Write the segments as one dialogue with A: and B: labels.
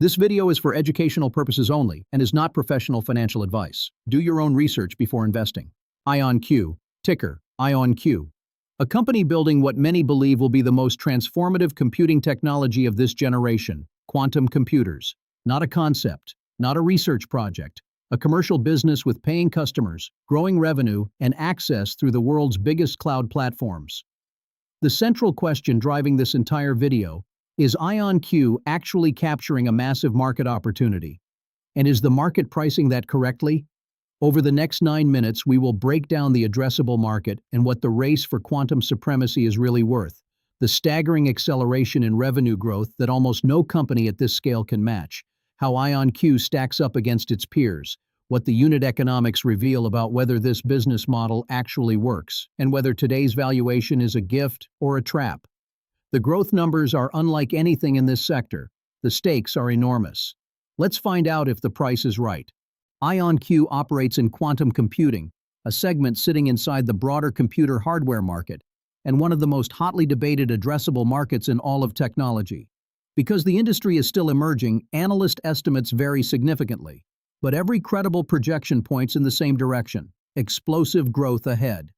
A: This video is for educational purposes only and is not professional financial advice. Do your own research before investing. IonQ, ticker, IonQ. A company building what many believe will be the most transformative computing technology of this generation, quantum computers. Not a concept, not a research project, a commercial business with paying customers, growing revenue, and access through the world's biggest cloud platforms. The central question driving this entire video is IonQ actually capturing a massive market opportunity? And is the market pricing that correctly? Over the next 9 minutes, we will break down the addressable market and what the race for quantum supremacy is really worth, the staggering acceleration in revenue growth that almost no company at this scale can match, how IonQ stacks up against its peers, what the unit economics reveal about whether this business model actually works, and whether today's valuation is a gift or a trap. The growth numbers are unlike anything in this sector. The stakes are enormous. Let's find out if the price is right. IonQ operates in quantum computing, a segment sitting inside the broader computer hardware market, and one of the most hotly debated addressable markets in all of technology. Because the industry is still emerging, analyst estimates vary significantly, but every credible projection points in the same direction: explosive growth ahead.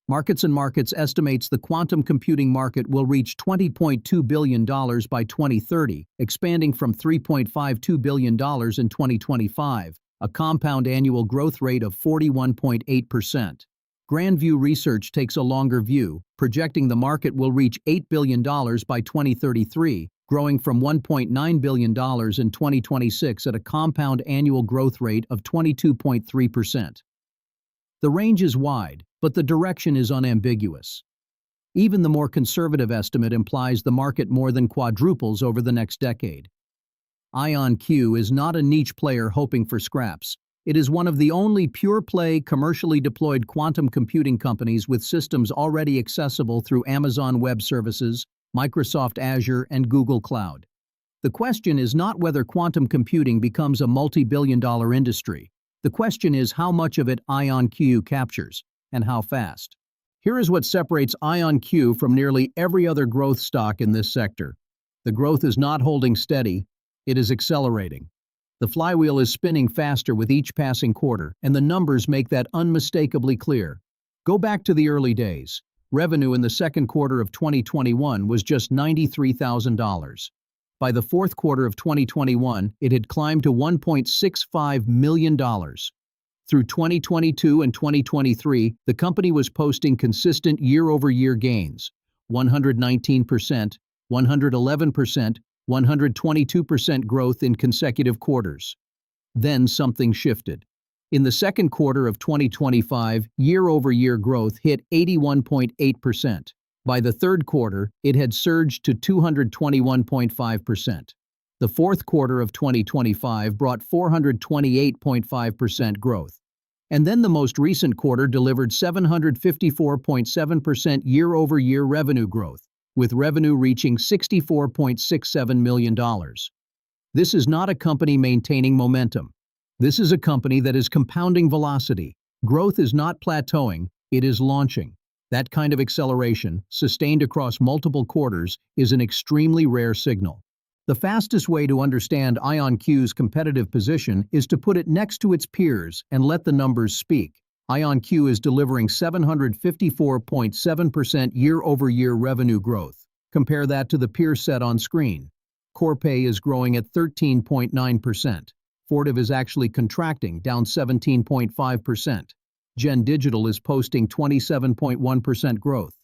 A: Markets and Markets estimates the quantum computing market will reach $20.2 billion by 2030, expanding from $3.52 billion in 2025, a compound annual growth rate of 41.8%. Grandview Research takes a longer view, projecting the market will reach $8 billion by 2033, growing from $1.9 billion in 2026 at a compound annual growth rate of 22.3%. The range is wide, but the direction is unambiguous. Even the more conservative estimate implies the market more than quadruples over the next decade. IonQ is not a niche player hoping for scraps. It is one of the only pure-play, commercially deployed quantum computing companies with systems already accessible through Amazon Web Services, Microsoft Azure, and Google Cloud. The question is not whether quantum computing becomes a multi-billion-dollar industry. The question is how much of it IonQ captures, and how fast. Here is what separates IonQ from nearly every other growth stock in this sector. The growth is not holding steady, it is accelerating. The flywheel is spinning faster with each passing quarter, and the numbers make that unmistakably clear. Go back to the early days. Revenue in the second quarter of 2021 was just $93,000. By the fourth quarter of 2021, it had climbed to $1.65 million. Through 2022 and 2023, the company was posting consistent year-over-year gains: 119%, 111%, 122% growth in consecutive quarters. Then something shifted. In the second quarter of 2025, year-over-year growth hit 81.8%. By the third quarter, it had surged to 221.5%. The fourth quarter of 2025 brought 428.5% growth. And then the most recent quarter delivered 754.7% year-over-year revenue growth, with revenue reaching $64.67 million. This is not a company maintaining momentum. This is a company that is compounding velocity. Growth is not plateauing, it is launching. That kind of acceleration, sustained across multiple quarters, is an extremely rare signal. The fastest way to understand IonQ's competitive position is to put it next to its peers and let the numbers speak. IonQ is delivering 754.7% year-over-year revenue growth. Compare that to the peer set on screen. Corpay is growing at 13.9%. Fortive is actually contracting, down 17.5%. Gen Digital is posting 27.1% growth.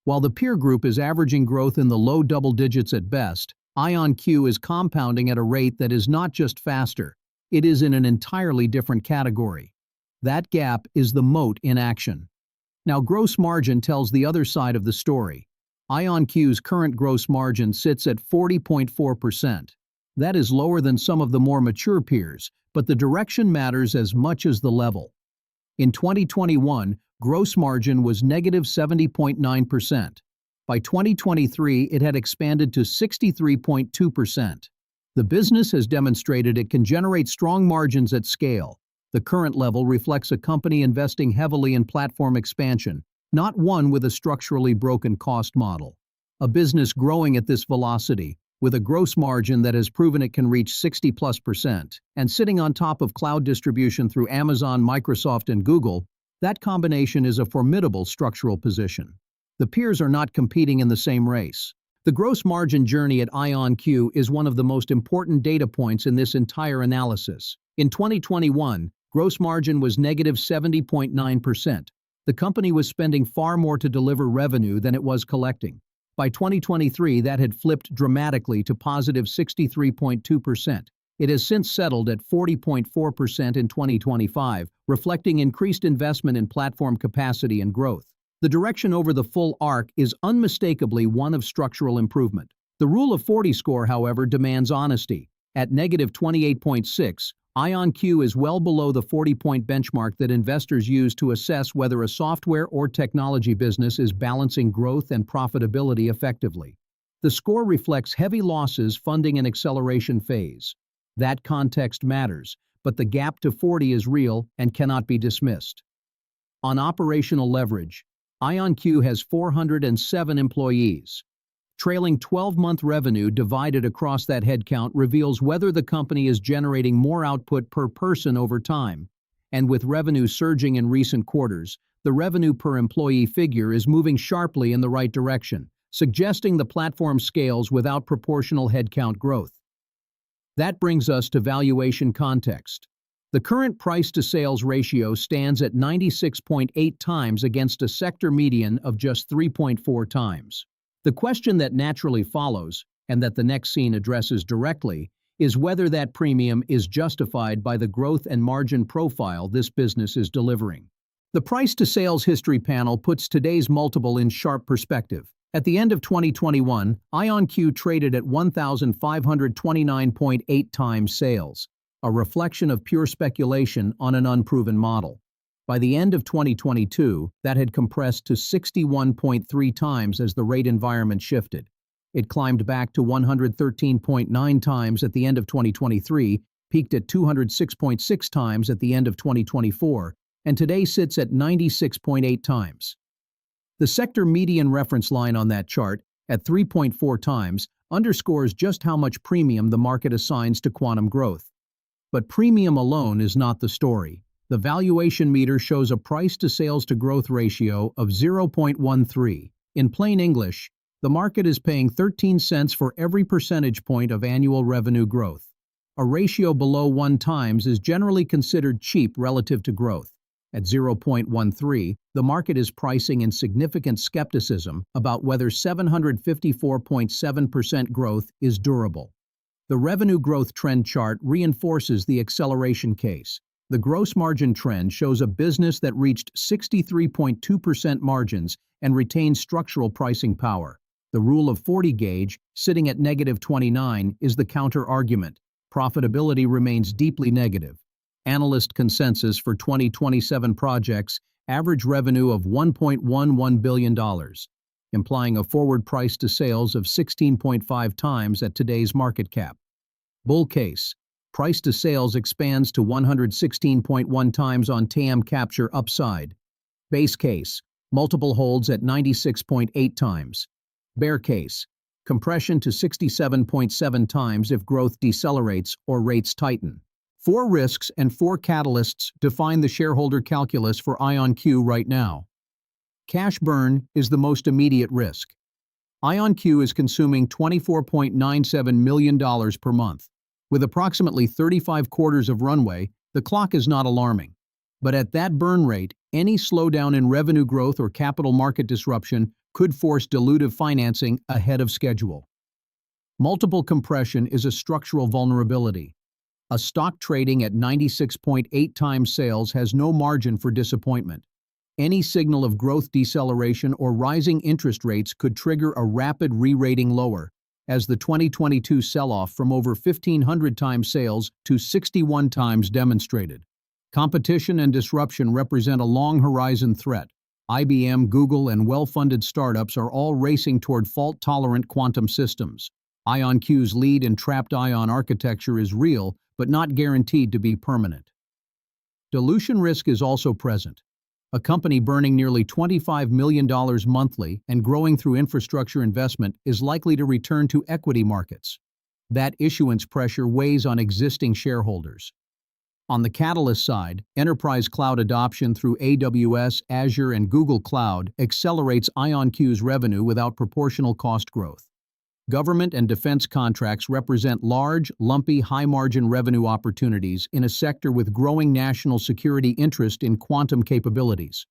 A: While the peer group is averaging growth in the low double digits at best, IonQ is compounding at a rate that is not just faster, it is in an entirely different category. That gap is the moat in action. Now, gross margin tells the other side of the story. IonQ's current gross margin sits at 40.4%. That is lower than some of the more mature peers, but the direction matters as much as the level. In 2021, gross margin was negative 70.9%. By 2023, it had expanded to 63.2%. The business has demonstrated it can generate strong margins at scale. The current level reflects a company investing heavily in platform expansion, not one with a structurally broken cost model. A business growing at this velocity, with a gross margin that has proven it can reach 60+%, and sitting on top of cloud distribution through Amazon, Microsoft, and Google, that combination is a formidable structural position. The peers are not competing in the same race. The gross margin journey at IonQ is one of the most important data points in this entire analysis. In 2021, gross margin was negative 70.9%. The company was spending far more to deliver revenue than it was collecting. By 2023, that had flipped dramatically to positive 63.2%. It has since settled at 40.4% in 2025, reflecting increased investment in platform capacity and growth. The direction over the full arc is unmistakably one of structural improvement. The Rule of 40 score, however, demands honesty. At negative 28.6, IonQ is well below the 40-point benchmark that investors use to assess whether a software or technology business is balancing growth and profitability effectively. The score reflects heavy losses funding an acceleration phase. That context matters, but the gap to 40 is real and cannot be dismissed. On operational leverage, IonQ has 407 employees. Trailing 12-month revenue divided across that headcount reveals whether the company is generating more output per person over time. And with revenue surging in recent quarters, the revenue per employee figure is moving sharply in the right direction, suggesting the platform scales without proportional headcount growth. That brings us to valuation context. The current price-to-sales ratio stands at 96.8 times against a sector median of just 3.4 times. The question that naturally follows, and that the next scene addresses directly, is whether that premium is justified by the growth and margin profile this business is delivering. The price-to-sales history panel puts today's multiple in sharp perspective. At the end of 2021, IonQ traded at 1,529.8 times sales, a reflection of pure speculation on an unproven model. By the end of 2022, that had compressed to 61.3 times as the rate environment shifted. It climbed back to 113.9 times at the end of 2023, peaked at 206.6 times at the end of 2024, and today sits at 96.8 times. The sector median reference line on that chart, at 3.4 times, underscores just how much premium the market assigns to quantum growth. But premium alone is not the story. The valuation meter shows a price-to-sales-to-growth ratio of 0.13. In plain English, the market is paying 13 cents for every percentage point of annual revenue growth. A ratio below 1 times is generally considered cheap relative to growth. At 0.13, the market is pricing in significant skepticism about whether 754.7% growth is durable. The revenue growth trend chart reinforces the acceleration case. The gross margin trend shows a business that reached 63.2% margins and retains structural pricing power. The Rule of 40 gauge, sitting at negative 29, is the counter-argument. Profitability remains deeply negative. Analyst consensus for 2027 projects average revenue of $1.11 billion, implying a forward price to sales of 16.5 times at today's market cap. Bull case, price to sales expands to 116.1 times on TAM capture upside. Base case, multiple holds at 96.8 times. Bear case, compression to 67.7 times if growth decelerates or rates tighten. 4 risks and 4 catalysts define the shareholder calculus for IonQ right now. Cash burn is the most immediate risk. IonQ is consuming $24.97 million per month. With approximately 35 quarters of runway, the clock is not alarming. But at that burn rate, any slowdown in revenue growth or capital market disruption could force dilutive financing ahead of schedule. Multiple compression is a structural vulnerability. A stock trading at 96.8 times sales has no margin for disappointment. Any signal of growth deceleration or rising interest rates could trigger a rapid re-rating lower, as the 2022 sell-off from over 1,500 times sales to 61 times demonstrated. Competition and disruption represent a long-horizon threat. IBM, Google, and well-funded startups are all racing toward fault-tolerant quantum systems. IonQ's lead in trapped ion architecture is real, but not guaranteed to be permanent. Dilution risk is also present. A company burning nearly $25 million monthly and growing through infrastructure investment is likely to return to equity markets. That issuance pressure weighs on existing shareholders. On the catalyst side, enterprise cloud adoption through AWS, Azure, and Google Cloud accelerates IonQ's revenue without proportional cost growth. Government and defense contracts represent large, lumpy, high-margin revenue opportunities in a sector with growing national security interest in quantum capabilities.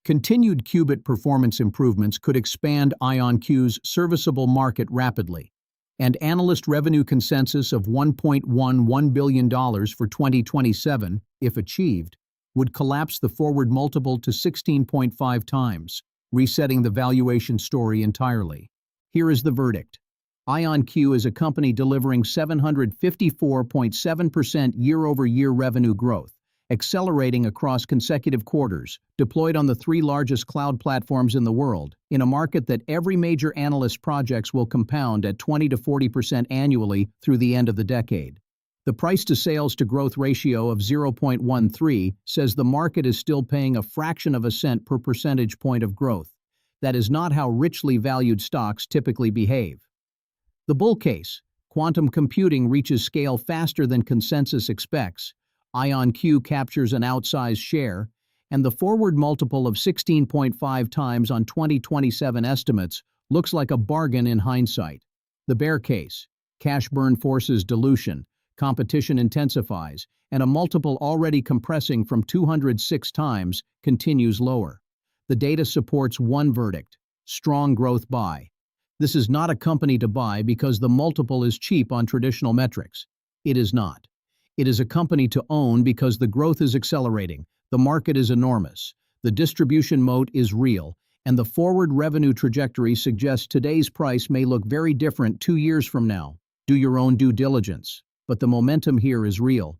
A: Continued qubit performance improvements could expand IonQ's serviceable market rapidly, and analyst revenue consensus of $1.11 billion for 2027, if achieved, would collapse the forward multiple to 16.5 times, resetting the valuation story entirely. Here is the verdict. IonQ is a company delivering 754.7% year-over-year revenue growth, accelerating across consecutive quarters, deployed on the three largest cloud platforms in the world, in a market that every major analyst projects will compound at 20 to 40% annually through the end of the decade. The price-to-sales-to-growth ratio of 0.13 says the market is still paying a fraction of a cent per percentage point of growth. That is not how richly valued stocks typically behave. The bull case: quantum computing reaches scale faster than consensus expects, IonQ captures an outsized share, and the forward multiple of 16.5 times on 2027 estimates looks like a bargain in hindsight. The bear case: cash burn forces dilution, competition intensifies, and a multiple already compressing from 206 times continues lower. The data supports one verdict: strong growth buy. This is not a company to buy because the multiple is cheap on traditional metrics. It is not. It is a company to own because the growth is accelerating, the market is enormous, the distribution moat is real, and the forward revenue trajectory suggests today's price may look very different 2 years from now. Do your own due diligence. But the momentum here is real.